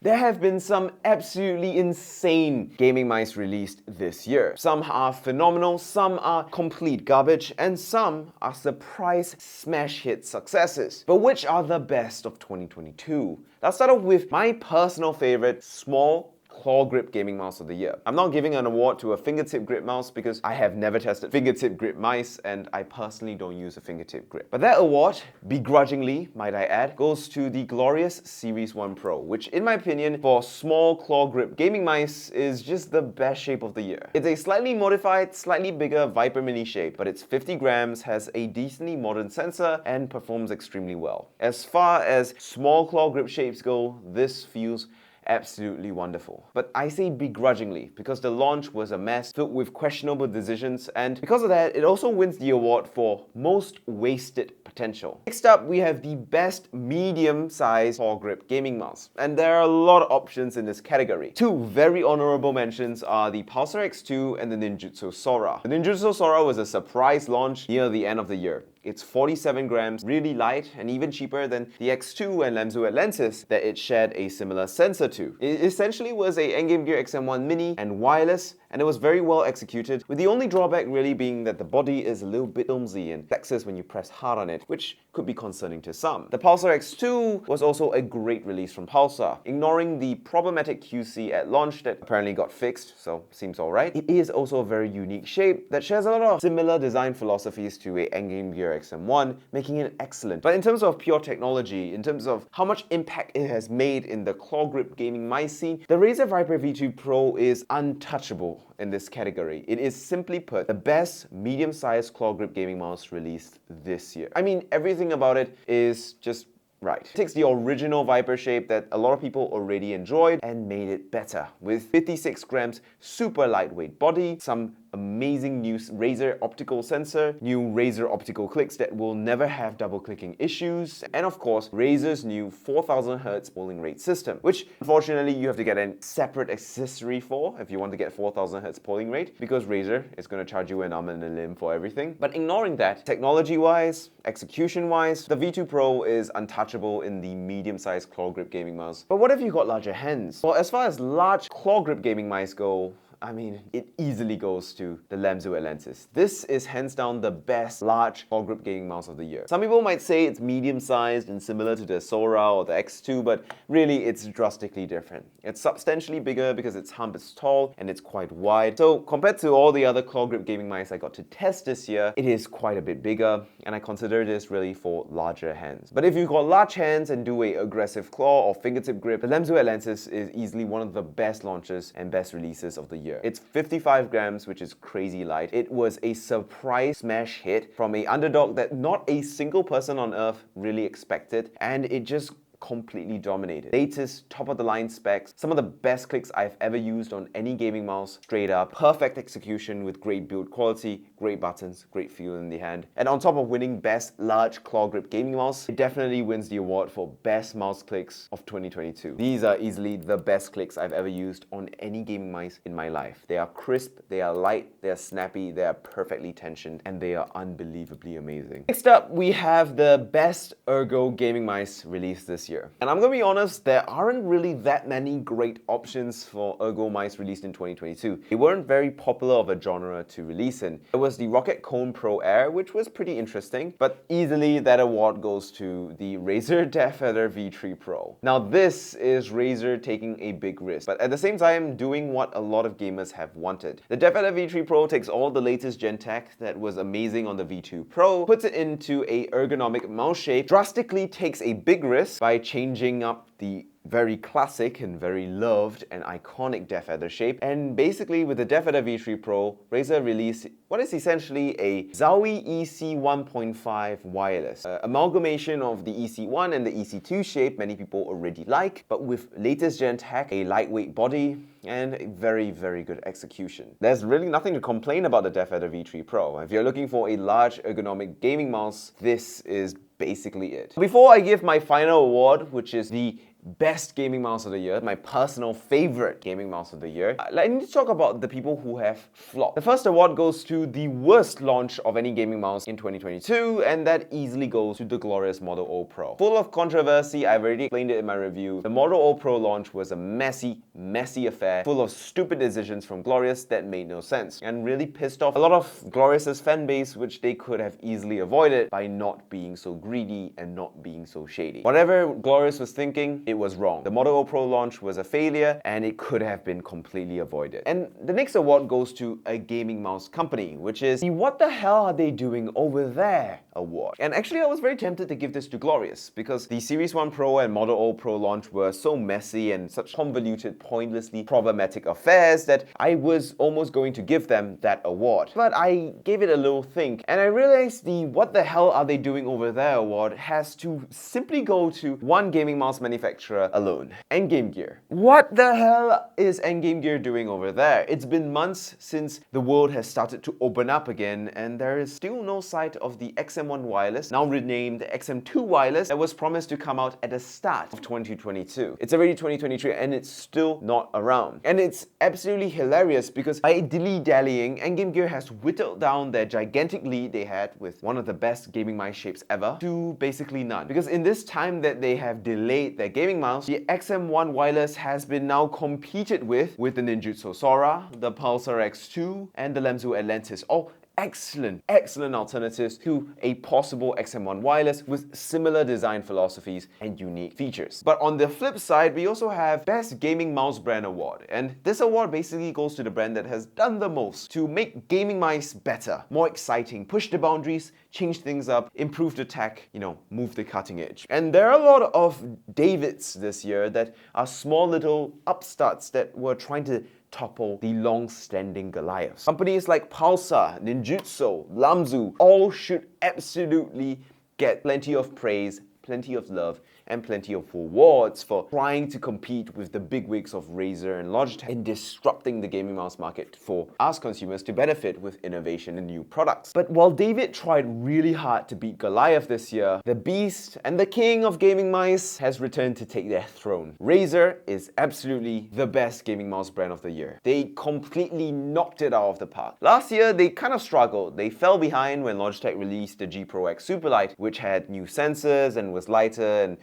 There have been some absolutely insane gaming mice released this year. Some are phenomenal, some are complete garbage, and some are surprise smash hit successes. But which are the best of 2022? Let's start off with my personal favorite, small claw grip gaming mouse of the year. I'm not giving an award to a fingertip grip mouse because I have never tested fingertip grip mice and I personally don't use a fingertip grip. But that award, begrudgingly, might I add, goes to the glorious Series 1 Pro, which in my opinion, for small claw grip gaming mice is just the best shape of the year. It's a slightly modified, slightly bigger Viper Mini shape, but it's 50 grams, has a decently modern sensor, and performs extremely well. As far as small claw grip shapes go, this feels absolutely wonderful. But I say begrudgingly because the launch was a mess filled with questionable decisions, and because of that, it also wins the award for most wasted potential. Next up, we have the best medium-sized claw grip gaming mouse, and there are a lot of options in this category. Two very honorable mentions are the Pulsar X2 and the Ninjutsu Sora. The Ninjutsu Sora was a surprise launch near the end of the year. It's 47 grams, really light, and even cheaper than the X2 and LAMZU ATLANTIS that it shared a similar sensor to. It essentially was a Endgame Gear XM1 Mini and wireless, and it was very well executed, with the only drawback really being that the body is a little bit flimsy and flexes when you press hard on it, which could be concerning to some. The Pulsar X2 was also a great release from Pulsar, ignoring the problematic QC at launch that apparently got fixed, so seems alright. It is also a very unique shape that shares a lot of similar design philosophies to a Endgame Gear XM1, making it excellent. But in terms of pure technology, in terms of how much impact it has made in the claw grip gaming mice scene, the RAZER VIPER V2 Pro is untouchable in this category. It is simply put the best medium-sized claw grip gaming mouse released this year. I mean, everything about it is just right. It takes the original Viper shape that a lot of people already enjoyed and made it better with 56 grams super lightweight body, some amazing new RAZER optical sensor, new RAZER optical clicks that will never have double clicking issues, and of course RAZER's new 4000 Hz polling rate system, which unfortunately you have to get a separate accessory for if you want to get 4000 Hz polling rate, because RAZER is going to charge you an arm and a limb for everything. But ignoring that, technology wise, execution wise, the V2 Pro is untouchable in the medium-sized claw grip gaming mouse. But what if you got larger hands? Well, as far as large claw grip gaming mice go, I mean, it easily goes to the LAMZU ATLANTIS. This is hands down the best large claw grip gaming mouse of the year. Some people might say it's medium-sized and similar to the Sora or the X2, but really it's drastically different. It's substantially bigger because its hump is tall and it's quite wide. So compared to all the other claw grip gaming mice I got to test this year, it is quite a bit bigger, and I consider this really for larger hands. But if you've got large hands and do a aggressive claw or fingertip grip, the LAMZU ATLANTIS is easily one of the best launches and best releases of the year. It's 55 grams, which is crazy light. It was a surprise smash hit from an underdog that not a single person on earth really expected, and it just completely dominated. Latest top-of-the-line specs, some of the best clicks I've ever used on any gaming mouse, straight up, perfect execution with great build quality, great buttons, great feel in the hand. And on top of winning best large claw grip gaming mouse, it definitely wins the award for best mouse clicks of 2022. These are easily the best clicks I've ever used on any gaming mice in my life. They are crisp, they are light, they are snappy, they are perfectly tensioned, and they are unbelievably amazing. Next up, we have the best ergo gaming mice released this year. And I'm gonna be honest, there aren't really that many great options for ergo mice released in 2022. They weren't very popular of a genre to release in. There was the Rocket Cone Pro Air, which was pretty interesting, but easily that award goes to the RAZER DEATHADDER V3 Pro. Now this is RAZER taking a big risk, but at the same time doing what a lot of gamers have wanted. The DEATHADDER V3 Pro takes all the latest gen tech that was amazing on the V2 Pro, puts it into a ergonomic mouse shape, drastically takes a big risk by changing up the very classic and very loved and iconic DEATHADDER shape, and basically with the DEATHADDER V3 Pro, RAZER released what is essentially a Zowie EC1.5 wireless, amalgamation of the EC1 and the EC2 shape many people already like, but with latest gen tech, a lightweight body, and a very, very good execution. There's really nothing to complain about the DEATHADDER V3 Pro. If you're looking for a large ergonomic gaming mouse, this is basically it. Before I give my final award, which is the best gaming mouse of the year, my personal favorite gaming mouse of the year, I need to talk about the people who have flopped. The first award goes to the worst launch of any gaming mouse in 2022, and that easily goes to the glorious Model O Pro. Full of controversy, I've already explained it in my review. The Model O Pro launch was a messy affair, full of stupid decisions from Glorious that made no sense, and really pissed off a lot of Glorious's fan base, which they could have easily avoided by not being so greedy and not being so shady. Whatever Glorious was thinking, it was wrong. The Model O Pro launch was a failure, and it could have been completely avoided. And the next award goes to a gaming mouse company, which is the "What the hell are they doing over there?" award. And actually, I was very tempted to give this to Glorious, because the Series 1 Pro and Model O Pro launch were so messy and such convoluted, pointlessly problematic affairs that I was almost going to give them that award. But I gave it a little think, and I realized the "What the hell are they doing over there?" award has to simply go to one gaming mouse manufacturer alone: Endgame Gear. What the hell is Endgame Gear doing over there? It's been months since the world has started to open up again, and there is still no sight of the XM1 wireless, now renamed XM2 wireless, that was promised to come out at the start of 2022. It's already 2023 and it's still not around. And it's absolutely hilarious because by dilly-dallying, Endgame Gear has whittled down their gigantic lead they had with one of the best gaming mice shapes ever to basically none. Because in this time that they have delayed their gaming mouse, the XM1 wireless has been now competed with the Ninjutsu Sora, the Pulsar X2, and the LAMZU ATLANTIS. All excellent alternatives to a possible XM1 wireless with similar design philosophies and unique features. But on the flip side, we also have Best Gaming Mouse Brand Award. And this award basically goes to the brand that has done the most to make gaming mice better, more exciting, push the boundaries, change things up, improve the tech, move the cutting edge. And there are a lot of Davids this year that are small little upstarts that were trying to topple the long-standing Goliaths. Companies like Pulsar, Ninjutsu, LAMZU all should absolutely get plenty of praise, plenty of love, and plenty of awards for trying to compete with the bigwigs of Razer and Logitech in disrupting the gaming mouse market for us consumers to benefit with innovation and new products. But while David tried really hard to beat Goliath this year, the beast and the king of gaming mice has returned to take their throne. Razer is absolutely the best gaming mouse brand of the year. They completely knocked it out of the park. Last year, they kind of struggled. They fell behind when Logitech released the G Pro X Superlight, which had new sensors and was lighter and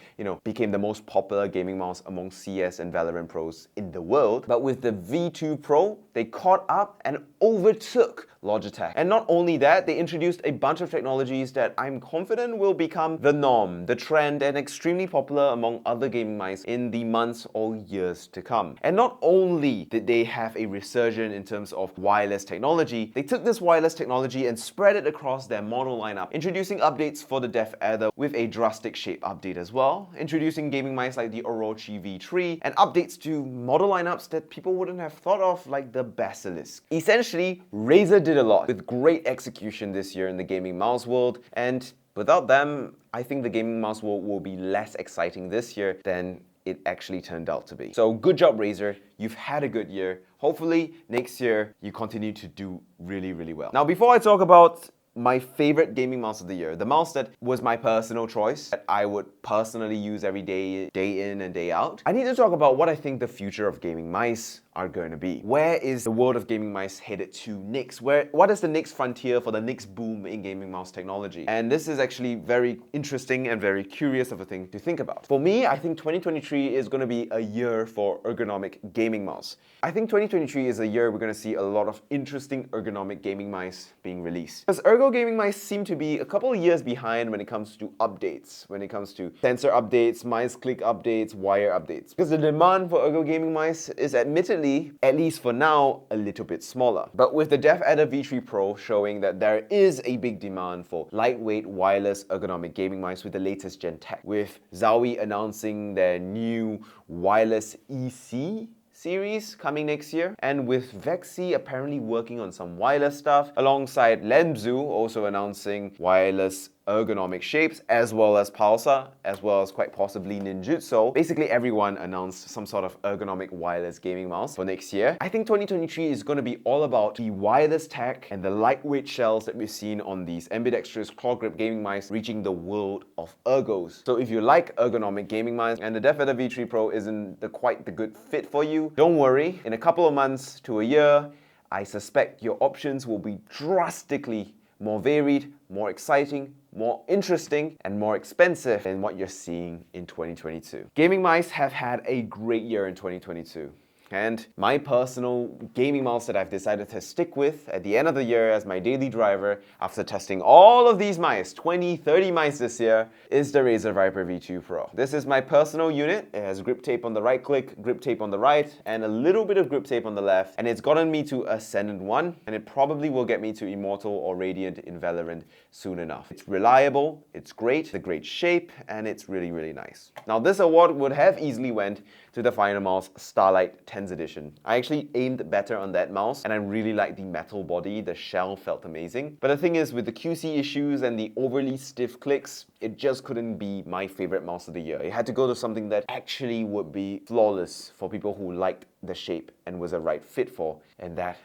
became the most popular gaming mouse among CS and Valorant pros in the world. But with the V2 Pro, they caught up and overtook Logitech. And not only that, they introduced a bunch of technologies that I'm confident will become the norm, the trend, and extremely popular among other gaming mice in the months or years to come. And not only did they have a resurgence in terms of wireless technology, they took this wireless technology and spread it across their model lineup, introducing updates for the DeathAdder with a drastic shape update as well, introducing gaming mice like the Orochi V3, and updates to model lineups that people wouldn't have thought of, like the Basilisk. Essentially, Razer did a lot with great execution this year in the gaming mouse world, and without them, I think the gaming mouse world will be less exciting this year than it actually turned out to be. So good job, Razer. You've had a good year. Hopefully next year you continue to do really, really well. Now, before I talk about my favorite gaming mouse of the year, the mouse that was my personal choice, that I would personally use every day, day in and day out, I need to talk about what I think the future of gaming mice are going to be. Where is the world of gaming mice headed to next? What is the next frontier for the next boom in gaming mouse technology? And this is actually very interesting and very curious of a thing to think about. For me, I think 2023 is going to be a year for ergonomic gaming mouse. I think 2023 is a year we're going to see a lot of interesting ergonomic gaming mice being released. Because ergo gaming mice seem to be a couple of years behind when it comes to updates, when it comes to sensor updates, mice click updates, wire updates. Because the demand for ergo gaming mice is admittedly, at least for now, a little bit smaller. But with the DeathAdder V3 Pro showing that there is a big demand for lightweight, wireless, ergonomic gaming mice with the latest gen tech, with Zowie announcing their new wireless EC series coming next year, and with Vexi apparently working on some wireless stuff, alongside LAMZU also announcing wireless ergonomic shapes, as well as Pulsar, as well as quite possibly Ninjutsu. Basically everyone announced some sort of ergonomic wireless gaming mouse for next year. I think 2023 is going to be all about the wireless tech and the lightweight shells that we've seen on these ambidextrous claw grip gaming mice reaching the world of ergos. So if you like ergonomic gaming mice and the DeathAdder V3 Pro isn't quite the good fit for you, don't worry. In a couple of months to a year, I suspect your options will be drastically more varied, more exciting, more interesting, and more expensive than what you're seeing in 2022. Gaming mice have had a great year in 2022. And my personal gaming mouse that I've decided to stick with at the end of the year as my daily driver after testing all of these mice, 20, 30 mice this year, is the RAZER VIPER V2 Pro. This is my personal unit. It has grip tape on the right click, grip tape on the right, and a little bit of grip tape on the left. And it's gotten me to Ascendant 1, and it probably will get me to Immortal or Radiant in Valorant soon enough. It's reliable, it's great, the great shape, and it's really, really nice. Now this award would have easily went to the final mouse Starlight 10th edition. I actually aimed better on that mouse and I really liked the metal body, the shell felt amazing. But the thing is, with the QC issues and the overly stiff clicks, it just couldn't be my favorite mouse of the year. It had to go to something that actually would be flawless for people who liked the shape and was a right fit for, and that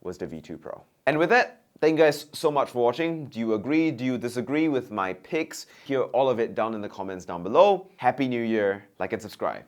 was the V2 Pro. And with that, thank you guys so much for watching. Do you agree? Do you disagree with my picks? Hear all of it down in the comments down below. Happy New Year, like and subscribe.